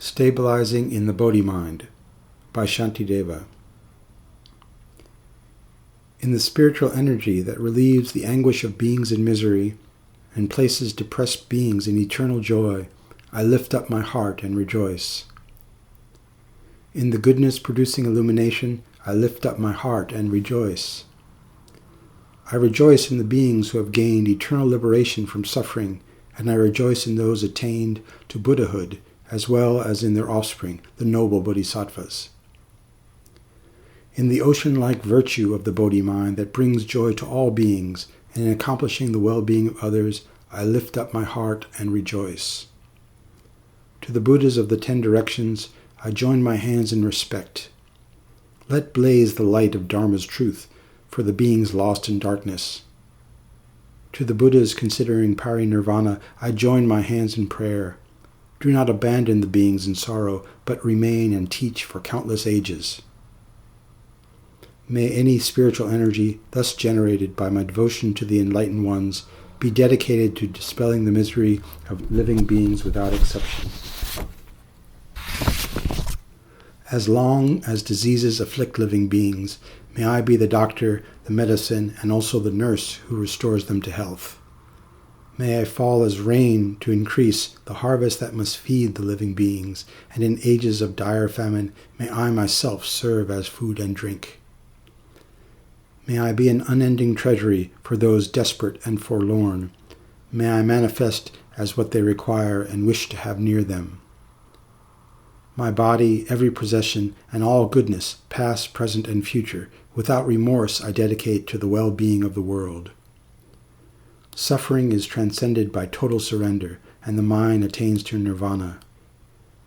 Stabilizing in the Bodhimind by Shantideva. In the spiritual energy that relieves the anguish of beings in misery and places depressed beings in eternal joy, I lift up my heart and rejoice. In the goodness producing illumination, I lift up my heart and rejoice. I rejoice in the beings who have gained eternal liberation from suffering, and I rejoice in those attained to Buddhahood, as well as in their offspring, the noble bodhisattvas. In the ocean-like virtue of the Bodhimind that brings joy to all beings, and in accomplishing the well-being of others, I lift up my heart and rejoice. To the Buddhas of the 10 directions, I join my hands in respect. Let blaze the light of Dharma's truth for the beings lost in darkness. To the Buddhas considering parinirvana, I join my hands in prayer. Do not abandon the beings in sorrow, but remain and teach for countless ages. May any spiritual energy thus generated by my devotion to the enlightened ones be dedicated to dispelling the misery of living beings without exception. As long as diseases afflict living beings, may I be the doctor, the medicine, and also the nurse who restores them to health. May I fall as rain to increase the harvest that must feed the living beings, and in ages of dire famine, may I myself serve as food and drink. May I be an unending treasury for those desperate and forlorn. May I manifest as what they require and wish to have near them. My body, every possession, and all goodness, past, present, and future, without remorse I dedicate to the well-being of the world. Suffering is transcended by total surrender, and the mind attains to nirvana.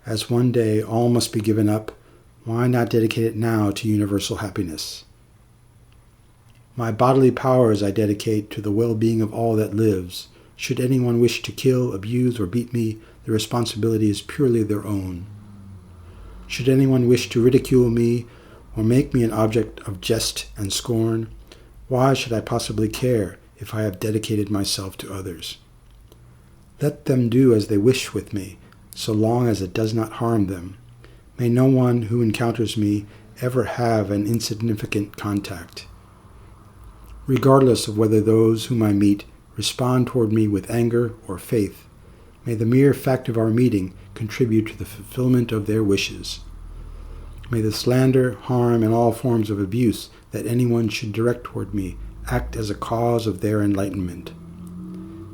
As one day all must be given up, why not dedicate it now to universal happiness? My bodily powers I dedicate to the well-being of all that lives. Should anyone wish to kill, abuse, or beat me, the responsibility is purely their own. Should anyone wish to ridicule me, or make me an object of jest and scorn, why should I possibly care if I have dedicated myself to others? Let them do as they wish with me, so long as it does not harm them. May no one who encounters me ever have an insignificant contact. Regardless of whether those whom I meet respond toward me with anger or faith, may the mere fact of our meeting contribute to the fulfillment of their wishes. May the slander, harm, and all forms of abuse that anyone should direct toward me act as a cause of their enlightenment.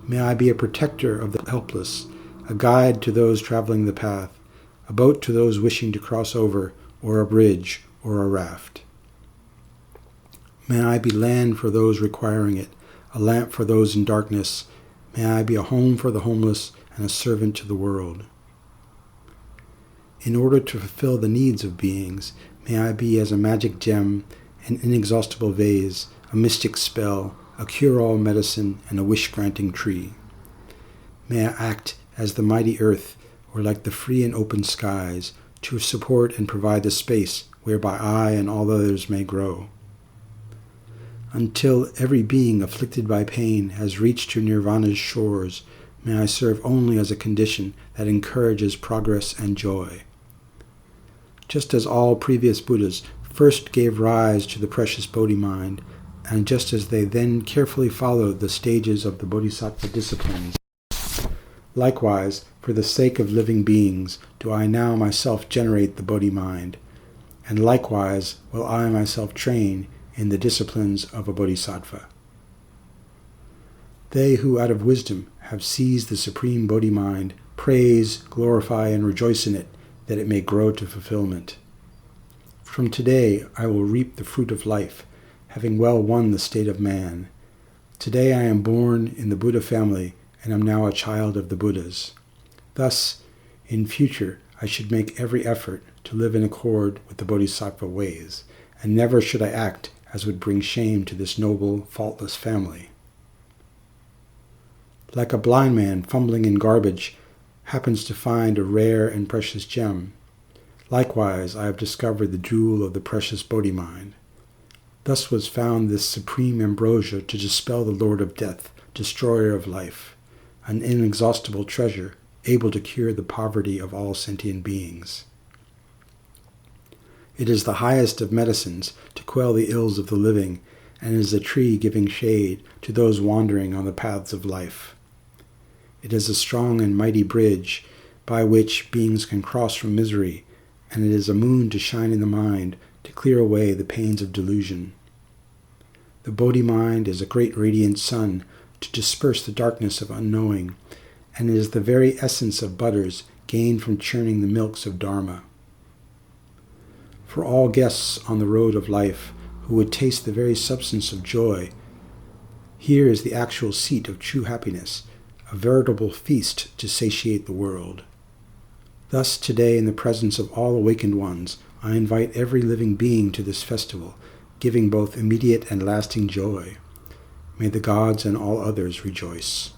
May I be a protector of the helpless, a guide to those traveling the path, a boat to those wishing to cross over, or a bridge, or a raft. May I be land for those requiring it, a lamp for those in darkness. May I be a home for the homeless and a servant to the world. In order to fulfill the needs of beings, may I be as a magic gem, an inexhaustible vase, a mystic spell, a cure-all medicine, and a wish-granting tree. May I act as the mighty earth, or like the free and open skies, to support and provide the space whereby I and all others may grow. Until every being afflicted by pain has reached to nirvana's shores, may I serve only as a condition that encourages progress and joy. Just as all previous Buddhas first gave rise to the precious Bodhimind, and just as they then carefully followed the stages of the Bodhisattva disciplines, likewise, for the sake of living beings, do I now myself generate the Bodhimind, and likewise will I myself train in the disciplines of a bodhisattva. They who out of wisdom have seized the supreme Bodhimind praise, glorify, and rejoice in it, that it may grow to fulfillment. From today I will reap the fruit of life, having well won the state of man. Today I am born in the Buddha family, and am now a child of the Buddhas. Thus, in future, I should make every effort to live in accord with the bodhisattva ways, and never should I act as would bring shame to this noble, faultless family. Like a blind man fumbling in garbage happens to find a rare and precious gem, likewise I have discovered the jewel of the precious Bodhimind. Thus was found this supreme ambrosia to dispel the Lord of Death, destroyer of life, an inexhaustible treasure, able to cure the poverty of all sentient beings. It is the highest of medicines to quell the ills of the living, and is a tree giving shade to those wandering on the paths of life. It is a strong and mighty bridge by which beings can cross from misery, and it is a moon to shine in the mind to clear away the pains of delusion. The Bodhimind is a great radiant sun to disperse the darkness of unknowing, and it is the very essence of butters gained from churning the milks of Dharma. For all guests on the road of life who would taste the very substance of joy, here is the actual seat of true happiness, a veritable feast to satiate the world. Thus today, in the presence of all awakened ones, I invite every living being to this festival, giving both immediate and lasting joy. May the gods and all others rejoice.